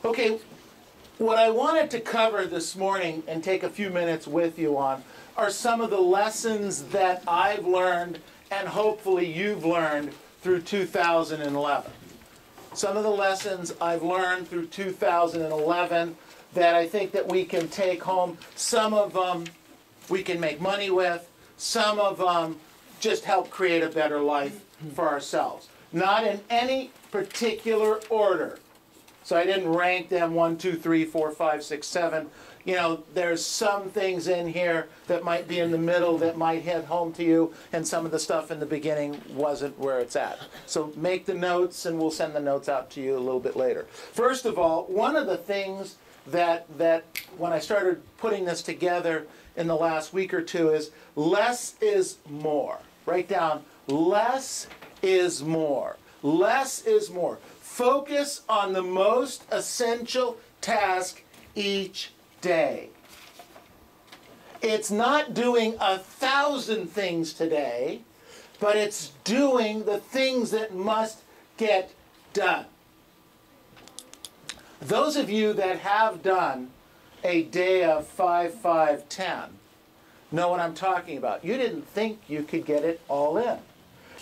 Okay, what I wanted to cover this morning and take a few minutes with you on are some of the lessons that I've learned and hopefully you've learned through 2011. Some of the lessons I've learned through 2011 that I think that we can take home. Some of them we can make money with. Some of them just help create a better life for ourselves. Not in any particular order. So I didn't rank them 1, 2, 3, 4, 5, 6, 7. You know, there's some things in here that might be in the middle that might hit home to you, and some of the stuff in the beginning wasn't where it's at. So make the notes, and we'll send the notes out to you a little bit later. First of all, one of the things that when I started putting this together in the last week or two is less is more. Write down, less is more. Less is more. Focus on the most essential task each day. It's not doing 1,000 things today, but it's doing the things that must get done. Those of you that have done a day of 5, 5, 10 know what I'm talking about. You didn't think you could get it all in.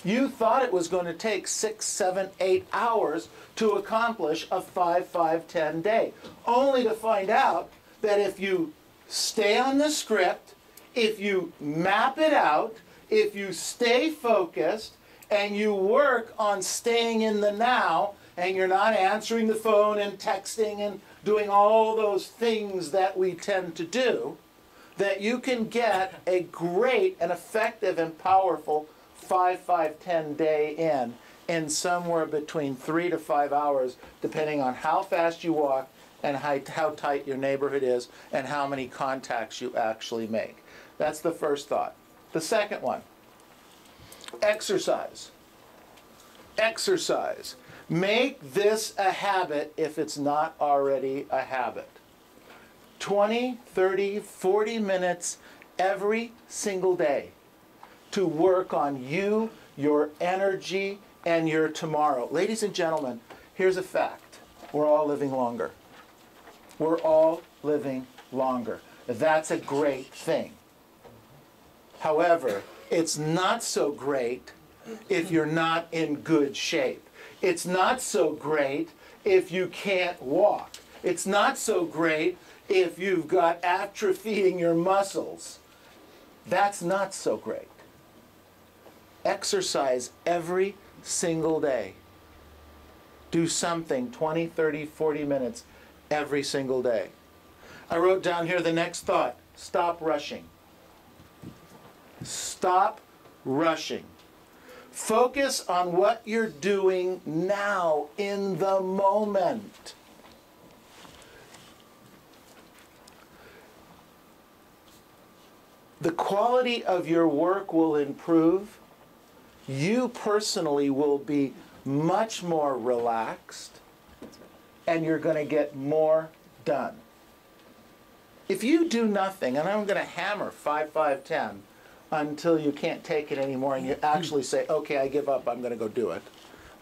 You thought it was going to take 6, 7, 8 hours to accomplish a 5, 5, 10 day, only to find out that if you stay on the script, if you map it out, if you stay focused, and you work on staying in the now, and you're not answering the phone and texting and doing all those things that we tend to do, that you can get a great and effective and powerful 5, 5, 10 day in somewhere between 3 to 5 hours, depending on how fast you walk and how tight your neighborhood is and how many contacts you actually make. That's the first thought. The second one, exercise. Exercise. Make this a habit if it's not already a habit. 20, 30, 40 minutes every single day to work on you, your energy, and your tomorrow. Ladies and gentlemen, here's a fact. We're all living longer. We're all living longer. That's a great thing. However, it's not so great if you're not in good shape. It's not so great if you can't walk. It's not so great if you've got atrophy in your muscles. That's not so great. Exercise every single day. Do something 20, 30, 40 minutes every single day. I wrote down here the next thought. Stop rushing. Stop rushing. Focus on what you're doing now, in the moment. The quality of your work will improve. You personally will be much more relaxed, and you're going to get more done. If you do nothing, and I'm going to hammer 5, 5, 10 until you can't take it anymore and you actually say, okay, I give up, I'm going to go do it.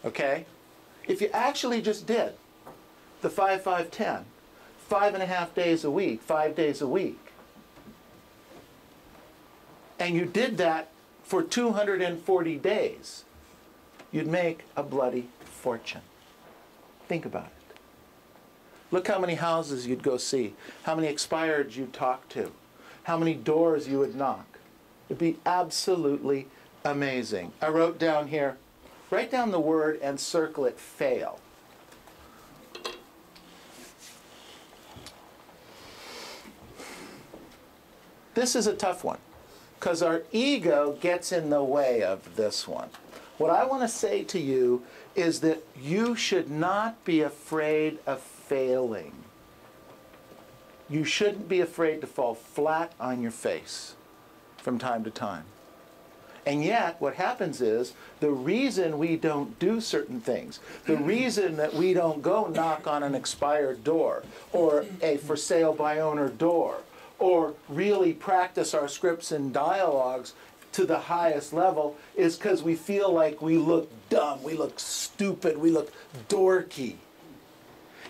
Okay? If you actually just did the 5, 5, 10, 5.5 days a week, 5 days a week, and you did that for 240 days, you'd make a bloody fortune. Think about it. Look how many houses you'd go see, how many expireds you'd talk to, how many doors you would knock. It'd be absolutely amazing. I wrote down here, write down the word and circle it, fail. This is a tough one, because our ego gets in the way of this one. What I want to say to you is that you should not be afraid of failing. You shouldn't be afraid to fall flat on your face from time to time. And yet, what happens is, the reason we don't do certain things, the reason that we don't go knock on an expired door, or a for sale by owner door, or really practice our scripts and dialogues to the highest level, is because we feel like we look dumb, we look stupid, we look dorky.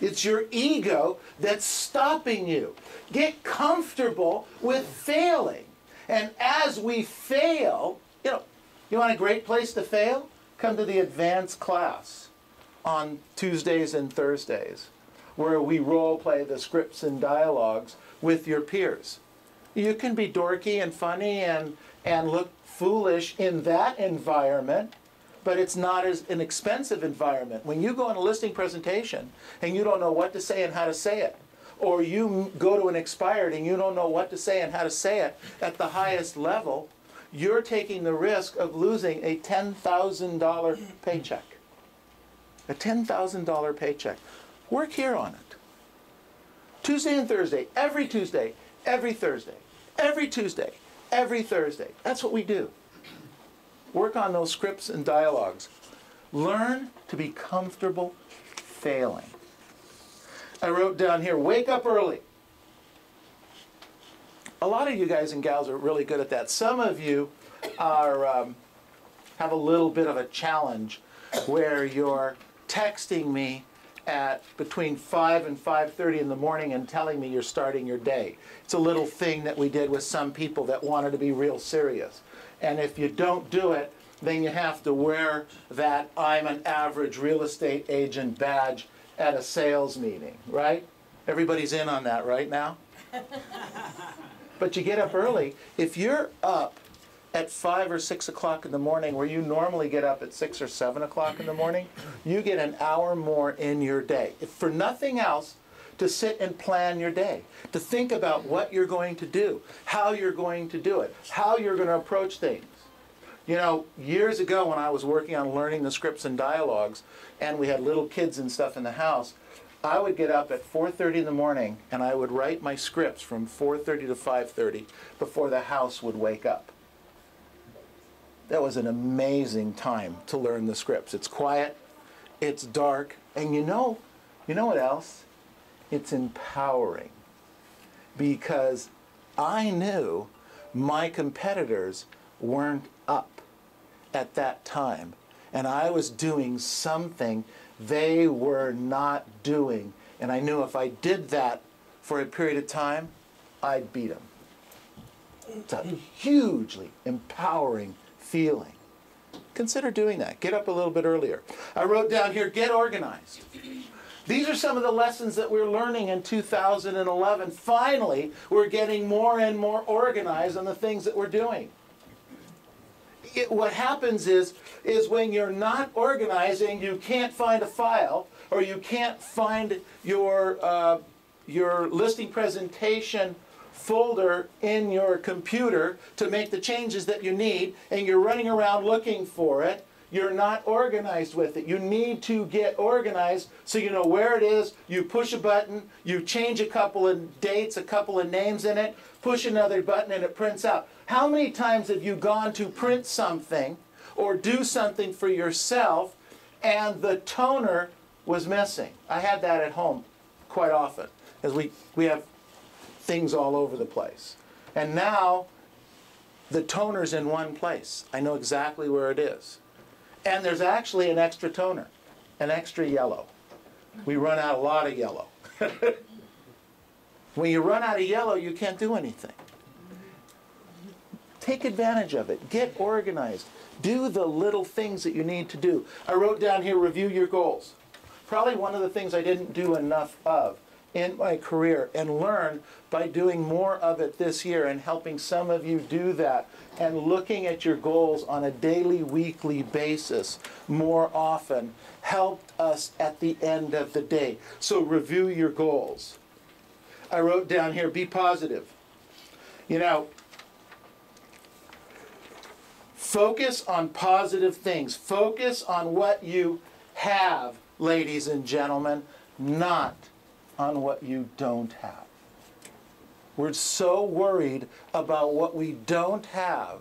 It's your ego that's stopping you. Get comfortable with failing. And as we fail, you want a great place to fail? Come to the advanced class on Tuesdays and Thursdays, where we role play the scripts and dialogues with your peers. You can be dorky and funny and look foolish in that environment, but it's not as an expensive environment. When you go on a listing presentation and you don't know what to say and how to say it, or you go to an expired and you don't know what to say and how to say it at the highest level, you're taking the risk of losing a $10,000 paycheck. A $10,000 paycheck. Work here on it. Tuesday and Thursday, every Tuesday, every Thursday, every Tuesday, every Thursday. That's what we do. Work on those scripts and dialogues. Learn to be comfortable failing. I wrote down here, wake up early. A lot of you guys and gals are really good at that. Some of you are have a little bit of a challenge where you're texting me at between 5 and 5:30 in the morning and telling me you're starting your day. It's a little thing that we did with some people that wanted to be real serious. And if you don't do it, then you have to wear that I'm an average real estate agent badge at a sales meeting, right? Everybody's in on that right now? But you get up early. If you're up at 5 or 6 o'clock in the morning, where you normally get up at 6 or 7 o'clock in the morning, you get an hour more in your day. If for nothing else, to sit and plan your day, to think about what you're going to do, how you're going to do it, how you're going to approach things. You know, years ago when I was working on learning the scripts and dialogues, and we had little kids and stuff in the house, I would get up at 4:30 in the morning and I would write my scripts from 4:30 to 5:30 before the house would wake up. That was an amazing time to learn the scripts. It's quiet, it's dark, and you know what else? It's empowering, because I knew my competitors weren't up at that time, and I was doing something they were not doing, and I knew if I did that for a period of time, I'd beat them. It's a hugely empowering feeling. Consider doing that. Get up a little bit earlier. I wrote down here, get organized. These are some of the lessons that we're learning in 2011. Finally, we're getting more and more organized on the things that we're doing. What happens is when you're not organizing, you can't find a file, or you can't find your listing presentation folder in your computer to make the changes that you need, and you're running around looking for it. You're not organized with it. You need to get organized so you know where it is. You push a button, you change a couple of dates, a couple of names in it, push another button, and it prints out. How many times have you gone to print something or do something for yourself and the toner was missing? I had that at home quite often, because we have things all over the place. And now the toner's in one place. I know exactly where it is. And there's actually an extra toner, an extra yellow. We run out a lot of yellow. When you run out of yellow, you can't do anything. Take advantage of it. Get organized. Do the little things that you need to do. I wrote down here, review your goals. Probably one of the things I didn't do enough of in my career, and learn by doing more of it this year and helping some of you do that, and looking at your goals on a daily, weekly basis more often helped us at the end of the day. So review your goals. I wrote down here, be positive. You know, focus on positive things. Focus on what you have, ladies and gentlemen, not on what you don't have. We're so worried about what we don't have,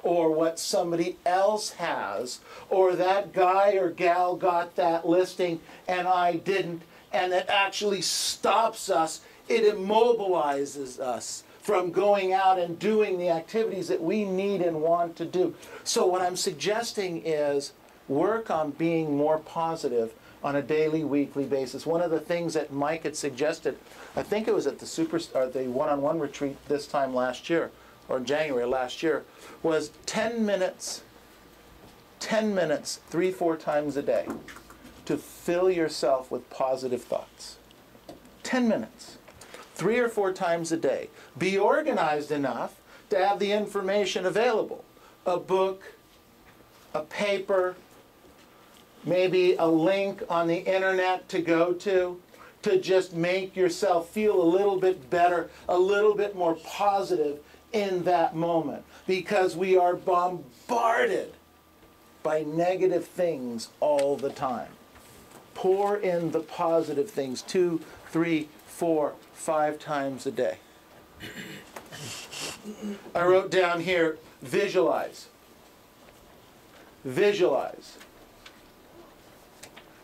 or what somebody else has, or that guy or gal got that listing and I didn't, and it actually stops us. It immobilizes us from going out and doing the activities that we need and want to do. So what I'm suggesting is work on being more positive on a daily, weekly basis. One of the things that Mike had suggested, I think it was at the one-on-one retreat this time last year, or January last year, was 10 minutes, 3-4 times a day to fill yourself with positive thoughts. 10 minutes, 3 or 4 times a day. Be organized enough to have the information available. A book, a paper, maybe a link on the internet to go to just make yourself feel a little bit better, a little bit more positive in that moment. Because we are bombarded by negative things all the time. Pour in the positive things 2, 3, 4, 5 times a day. I wrote down here, visualize. Visualize.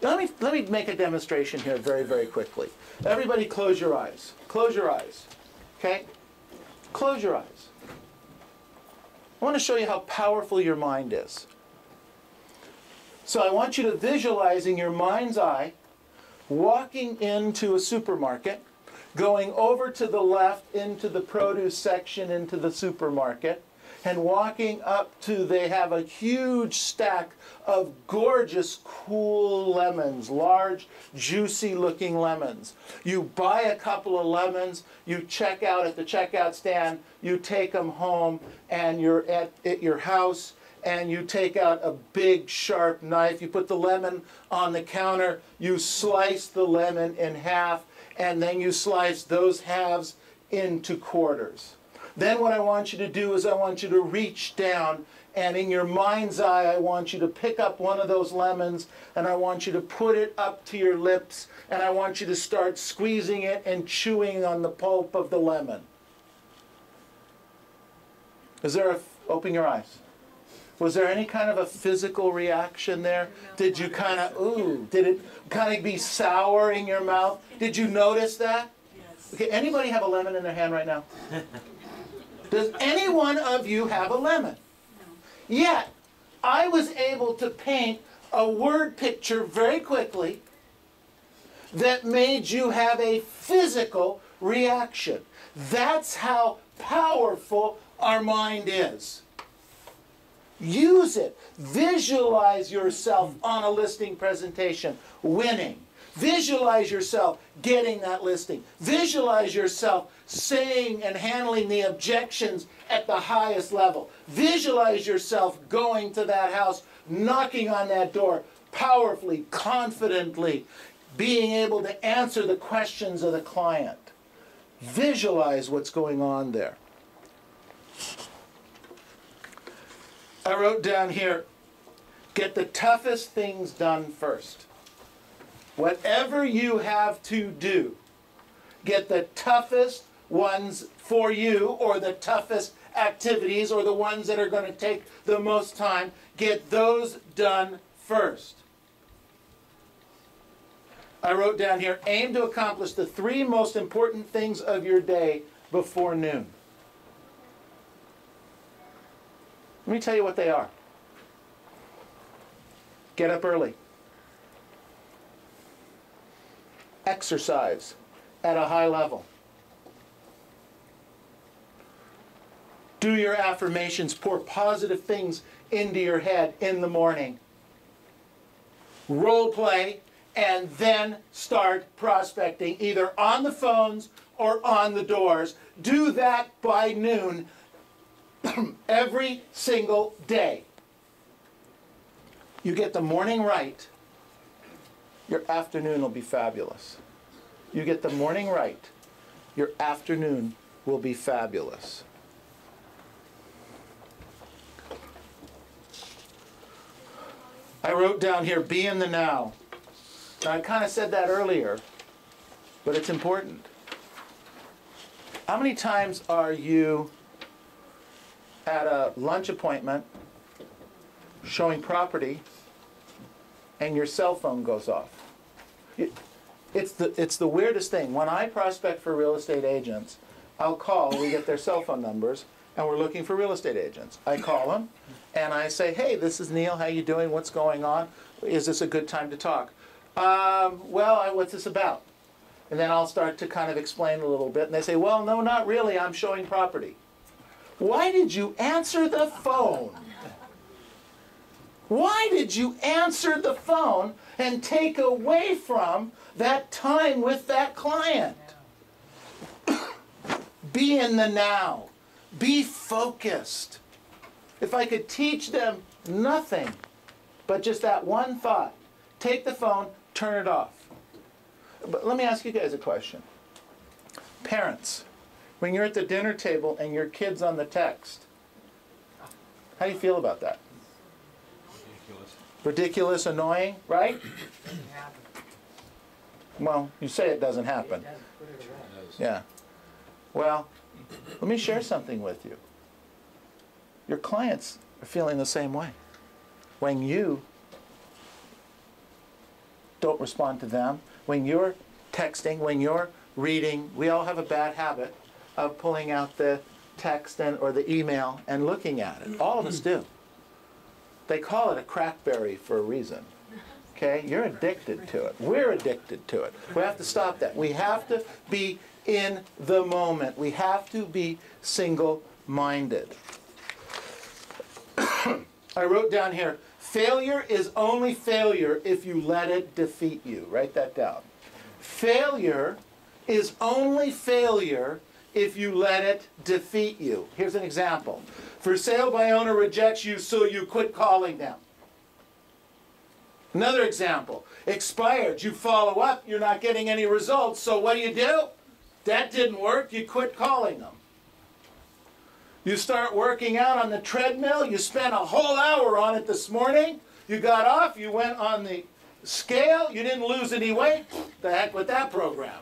Let me make a demonstration here very, very quickly. Everybody close your eyes. Close your eyes. Okay? Close your eyes. I want to show you how powerful your mind is. So I want you to visualize in your mind's eye walking into a supermarket, going over to the left into the produce section into the supermarket, and walking up to, they have a huge stack of gorgeous, cool lemons, large, juicy looking lemons. You buy a couple of lemons, you check out at the checkout stand, you take them home, and you're at your house, and you take out a big sharp knife, you put the lemon on the counter, you slice the lemon in half, and then you slice those halves into quarters. Then what I want you to do is I want you to reach down, and in your mind's eye I want you to pick up one of those lemons, and I want you to put it up to your lips, and I want you to start squeezing it and chewing on the pulp of the lemon. Is there open your eyes. Was there any kind of a physical reaction there? Did you kind of, ooh, did it kind of be sour in your mouth? Did you notice that? Yes. Okay, anybody have a lemon in their hand right now? Does any one of you have a lemon? No. Yet, I was able to paint a word picture very quickly that made you have a physical reaction. That's how powerful our mind is. Use it. Visualize yourself on a listing presentation winning. Visualize yourself getting that listing. Visualize yourself saying and handling the objections at the highest level. Visualize yourself going to that house, knocking on that door, powerfully, confidently, being able to answer the questions of the client. Visualize what's going on there. I wrote down here, get the toughest things done first. Whatever you have to do, get the toughest ones for you, or the toughest activities, or the ones that are going to take the most time, get those done first. I wrote down here, aim to accomplish the 3 most important things of your day before noon. Let me tell you what they are. Get up early. Exercise at a high level. Do your affirmations. Pour positive things into your head in the morning. Role play, and then start prospecting, either on the phones or on the doors. Do that by noon every single day. You get the morning right, your afternoon will be fabulous. You get the morning right, your afternoon will be fabulous. I wrote down here, be in the now. Now, I kind of said that earlier, but it's important. How many times are you at a lunch appointment showing property and your cell phone goes off? It's the weirdest thing. When I prospect for real estate agents, I'll call, we get their cell phone numbers, and we're looking for real estate agents. I call them, and I say, hey, this is Neil, how you doing, what's going on, is this a good time to talk? Well, what's this about? And then I'll start to kind of explain a little bit. And they say, well, no, not really. I'm showing property. Why did you answer the phone? Why did you answer the phone and take away from that time with that client? Be in the now. Be focused. If I could teach them nothing but just that one thought, take the phone, turn it off. But let me ask you guys a question. Parents, when you're at the dinner table and your kid's on the text, how do you feel about that? Ridiculous, annoying, right? Well, you say it doesn't happen. Yeah. Well, let me share something with you. Your clients are feeling the same way. When you don't respond to them, when you're texting, when you're reading, we all have a bad habit of pulling out the text or the email and looking at it. All of us do. They call it a crackberry for a reason. Okay? You're addicted to it. We're addicted to it. We have to stop that. We have to be in the moment. We have to be single-minded. I wrote down here, failure is only failure if you let it defeat you. Write that down. Failure is only failure if you let it defeat you. Here's an example. For sale by owner rejects you, so you quit calling them. Another example. Expired. You follow up. You're not getting any results. So what do? That didn't work. You quit calling them. You start working out on the treadmill. You spent a whole hour on it this morning. You got off. You went on the scale. You didn't lose any weight. The heck with that program.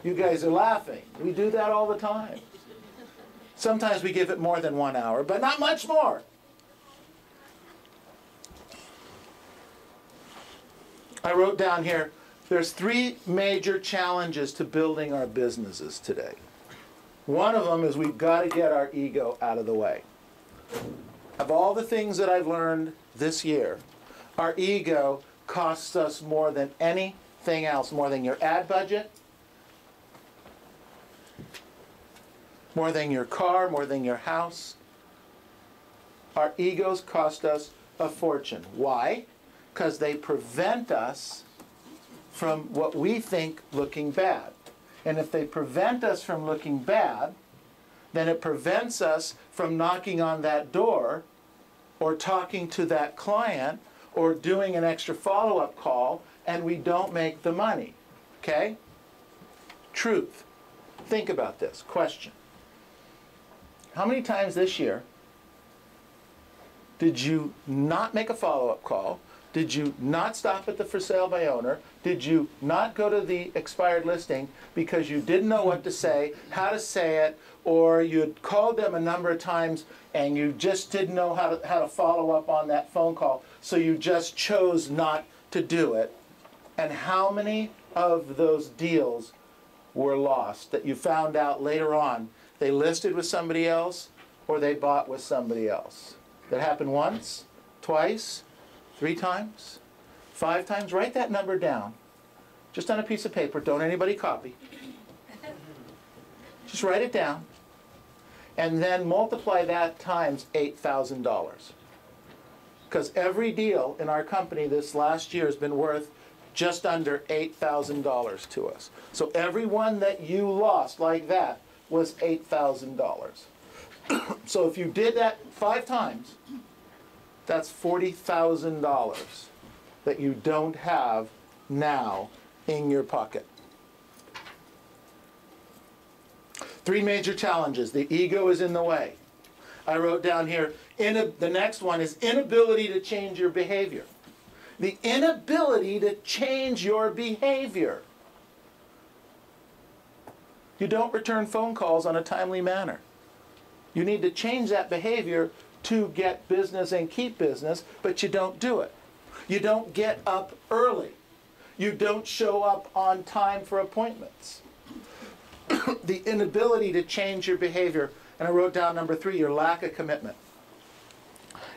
You guys are laughing. We do that all the time. Sometimes we give it more than 1 hour, but not much more. I wrote down here, there's 3 major challenges to building our businesses today. One of them is we've got to get our ego out of the way. Of all the things that I've learned this year, our ego costs us more than anything else, more than your ad budget, more than your car, more than your house. Our egos cost us a fortune. Why? Because they prevent us from what we think looking bad. And if they prevent us from looking bad, then it prevents us from knocking on that door or talking to that client or doing an extra follow-up call, and we don't make the money. Okay? Truth. Think about this. Question. How many times this year did you not make a follow-up call? Did you not stop at the for sale by owner? Did you not go to the expired listing because you didn't know what to say, how to say it, or you had called them a number of times and you just didn't know how to follow up on that phone call, so you just chose not to do it? And how many of those deals were lost that you found out later on they listed with somebody else or they bought with somebody else? That happened once, twice, 3 times, 5 times. Write that number down. Just on a piece of paper. Don't anybody copy. Just write it down. And then multiply that times $8,000. Because every deal in our company this last year has been worth just under $8,000 to us. So every one that you lost like that was $8,000. So if you did that 5 times, that's $40,000 that you don't have now in your pocket. 3 major challenges. The ego is in the way. I wrote down here, the next one is inability to change your behavior. The inability to change your behavior. You don't return phone calls on a timely manner. You need to change that behavior to get business and keep business, but you don't do it. You don't get up early. You don't show up on time for appointments. The inability to change your behavior. And I wrote down number 3, your lack of commitment.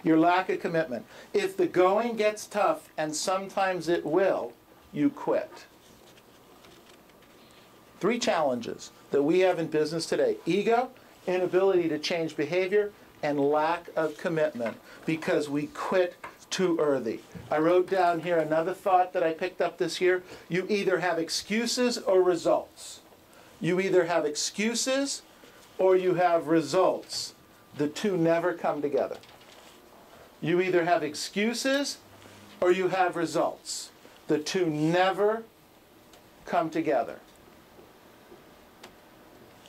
Your lack of commitment. If the going gets tough, and sometimes it will, you quit. 3 challenges that we have in business today: ego, inability to change behavior, and lack of commitment because we quit too early. I wrote down here another thought that I picked up this year. You either have excuses or results. You either have excuses or you have results. The two never come together. You either have excuses or you have results. The two never come together.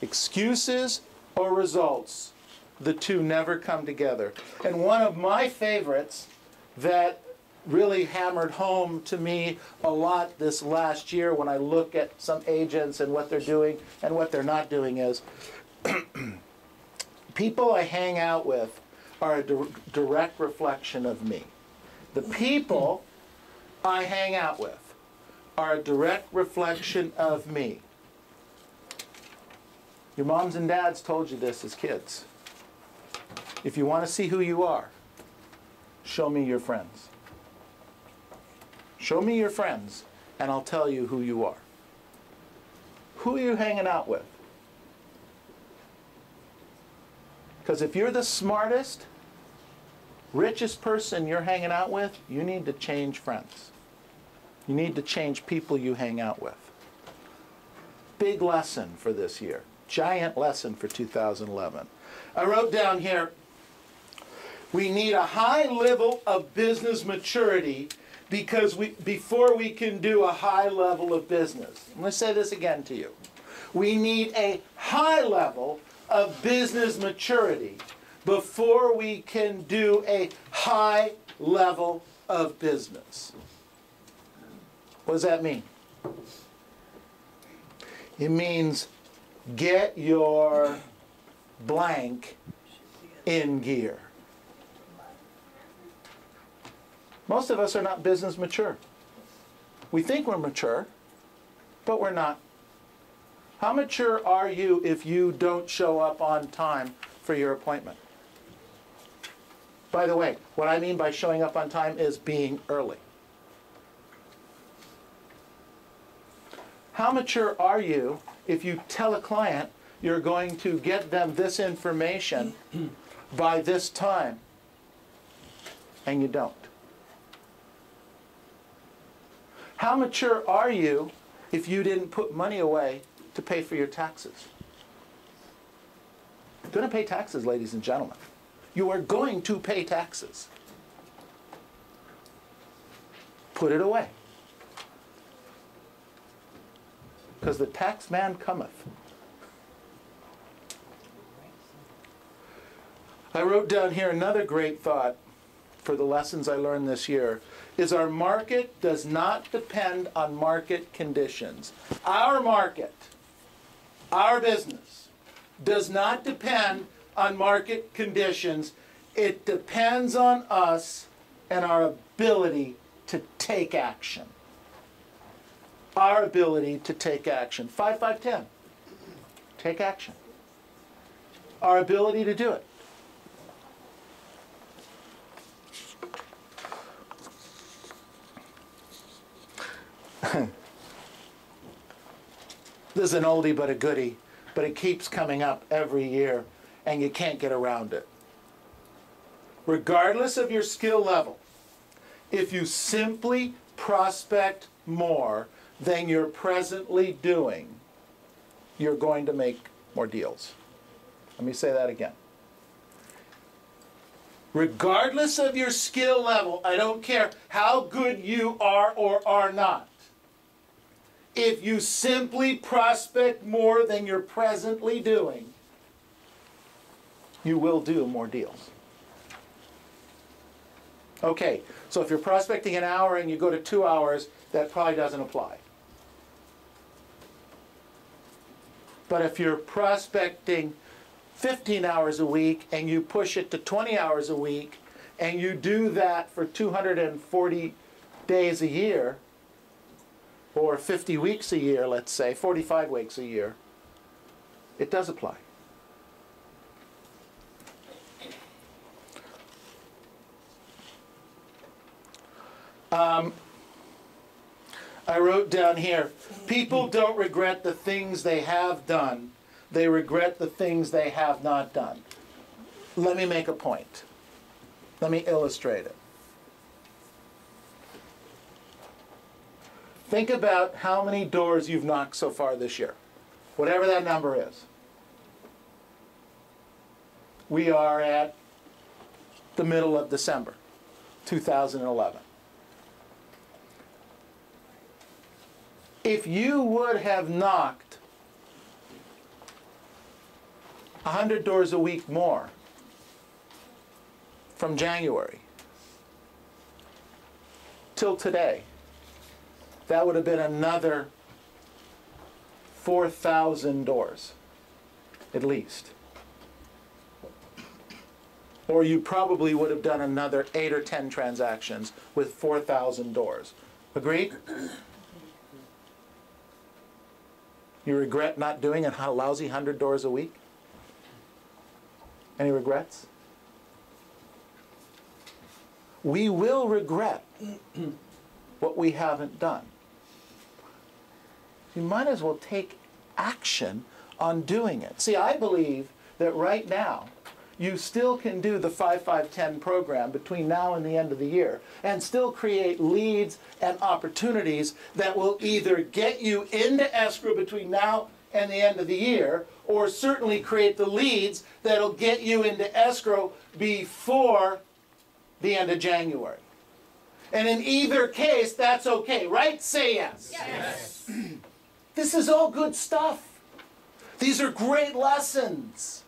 Excuses or results. The two never come together. And one of my favorites that really hammered home to me a lot this last year when I look at some agents and what they're doing and what they're not doing is people I hang out with are a direct reflection of me. The people I hang out with are a direct reflection of me. Your moms and dads told you this as kids. If you want to see who you are, show me your friends. Show me your friends, and I'll tell you who you are. Who are you hanging out with? Because if you're the smartest, richest person you're hanging out with, you need to change friends. You need to change people you hang out with. Big lesson for this year. Giant lesson for 2011. I wrote down here, we need a high level of business maturity because before we can do a high level of business. I'm going to say this again to you. We need a high level of business maturity before we can do a high level of business. What does that mean? It means get your blank in gear. Most of us are not business mature. We think we're mature, but we're not. How mature are you if you don't show up on time for your appointment? By the way, what I mean by showing up on time is being early. How mature are you if you tell a client you're going to get them this information by this time and you don't? How mature are you if you didn't put money away to pay for your taxes? You're going to pay taxes, ladies and gentlemen. You are going to pay taxes. Put it away. Because the tax man cometh. I wrote down here another great thought for the lessons I learned this year is our market does not depend on market conditions. Our market, our business, does not depend on market conditions. It depends on us and our ability to take action. Our ability to take action. 5, 5, 10. Take action. Our ability to do it. This is an oldie but a goodie, but it keeps coming up every year, and you can't get around it. Regardless of your skill level, if you simply prospect more than you're presently doing, you're going to make more deals. Let me say that again. Regardless of your skill level, I don't care how good you are or are not, if you simply prospect more than you're presently doing, you will do more deals. Okay, so if you're prospecting an hour and you go to 2 hours, that probably doesn't apply. But if you're prospecting 15 hours a week and you push it to 20 hours a week and you do that for 240 days a year, or 50 weeks a year, let's say, 45 weeks a year, it does apply. I wrote down here, people don't regret the things they have done. They regret the things they have not done. Let me make a point. Let me illustrate it. Think about how many doors you've knocked so far this year, whatever that number is. We are at the middle of December 2011. If you would have knocked 100 doors a week more from January till today, that would have been another 4,000 doors, at least. Or you probably would have done another 8 or 10 transactions with 4,000 doors. Agreed? You regret not doing a lousy 100 doors a week? Any regrets? We will regret what we haven't done. You might as well take action on doing it. See, I believe that right now, you still can do the 5-5-10 program between now and the end of the year and still create leads and opportunities that will either get you into escrow between now and the end of the year, or certainly create the leads that'll get you into escrow before the end of January. And in either case, that's okay, right? Say yes. Yes. This is all good stuff. These are great lessons.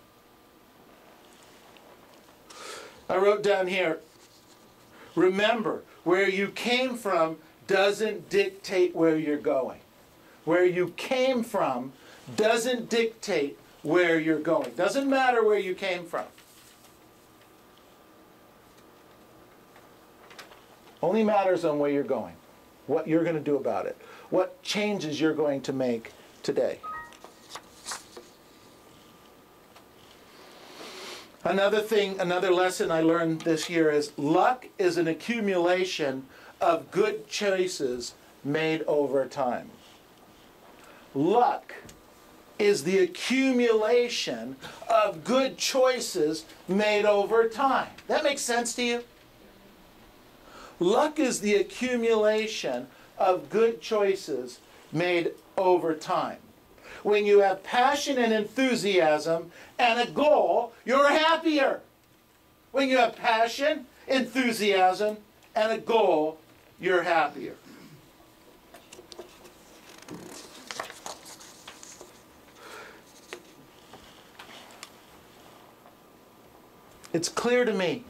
I wrote down here, remember, where you came from doesn't dictate where you're going. Where you came from doesn't dictate where you're going. Doesn't matter where you came from. Only matters on where you're going, what you're going to do about it, what changes you're going to make today. Another thing, another lesson I learned this year is luck is an accumulation of good choices made over time. Luck is the accumulation of good choices made over time. That makes sense to you? Luck is the accumulation of good choices made over time. When you have passion and enthusiasm and a goal, you're happier. When you have passion, enthusiasm, and a goal, you're happier. It's clear to me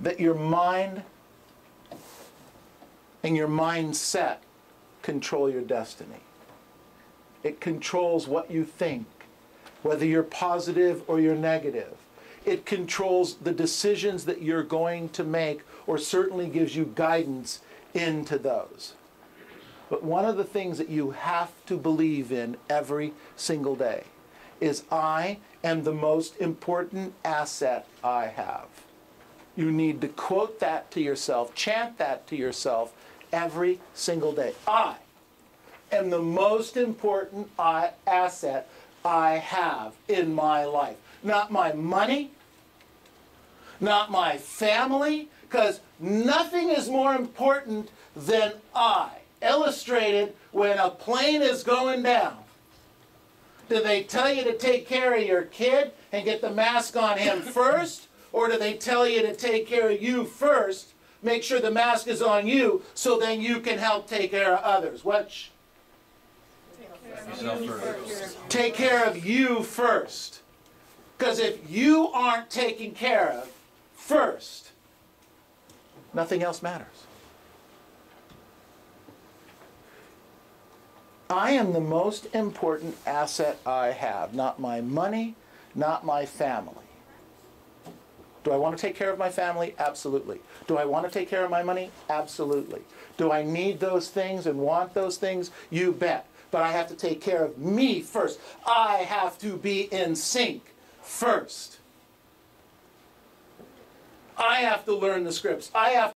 that your mind and your mindset control your destiny. It controls what you think, whether you're positive or you're negative. It controls the decisions that you're going to make, or certainly gives you guidance into those. But one of the things that you have to believe in every single day is I am the most important asset I have. You need to quote that to yourself, chant that to yourself every single day. I am the most important asset I have in my life. Not my money, not my family, because nothing is more important than I. Illustrated when a plane is going down. Do they tell you to take care of your kid and get the mask on him first? Or do they tell you to take care of you first, make sure the mask is on you, so then you can help take care of others? Which? Take care of you first. Because if you aren't taken care of first, nothing else matters. I am the most important asset I have. Not my money, not my family. Do I want to take care of my family? Absolutely. Do I want to take care of my money? Absolutely. Do I need those things and want those things? You bet. But I have to take care of me first. I have to be in sync first. I have to learn the scripts. I have